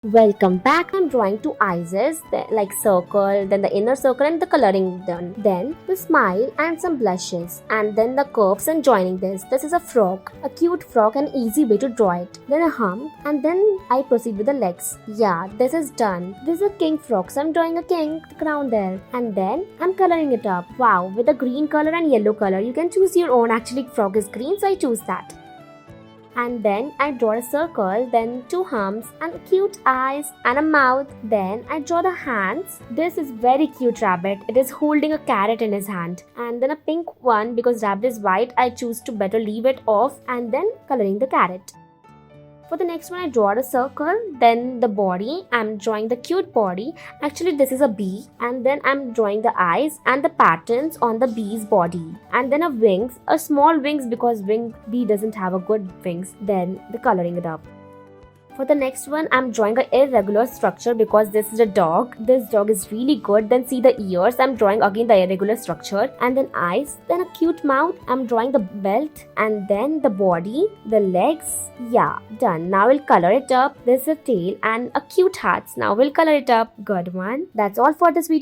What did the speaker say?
Welcome back. I'm drawing two eyes, like circle, then the inner circle and the coloring done. Then the smile and some blushes, and then the curves and joining this. This is a frog, a cute frog, an easy way to draw it. Then a hump, and then I proceed with the legs. Yeah, this is done. This is a king frog, so I'm drawing a king crown there, and then I'm coloring it up. Wow, with a green color and yellow color. You can choose your own. Actually, frog is green, so I choose that. And then I draw a circle, then two humps and cute eyes and a mouth. Then I draw the hands. This is very cute rabbit. It is holding a carrot in his hand. And then a pink one, because rabbit is white, I choose to better leave it off, and then coloring the carrot. For the next one, I draw a circle, then the body. I'm drawing the cute body. Actually, this is a bee. And then I'm drawing the eyes and the patterns on the bee's body. And then a wings, a small wings, because bee doesn't have a good wings. Then the coloring it up. For the next one, I'm drawing an irregular structure because this is a dog. This dog is really good. Then see the ears. I'm drawing again the irregular structure. And then eyes. Then a cute mouth. I'm drawing the belt. And then the body, the legs. Yeah, done. Now we'll color it up. There's a tail and a cute hat. Now we'll color it up. Good one. That's all for this video.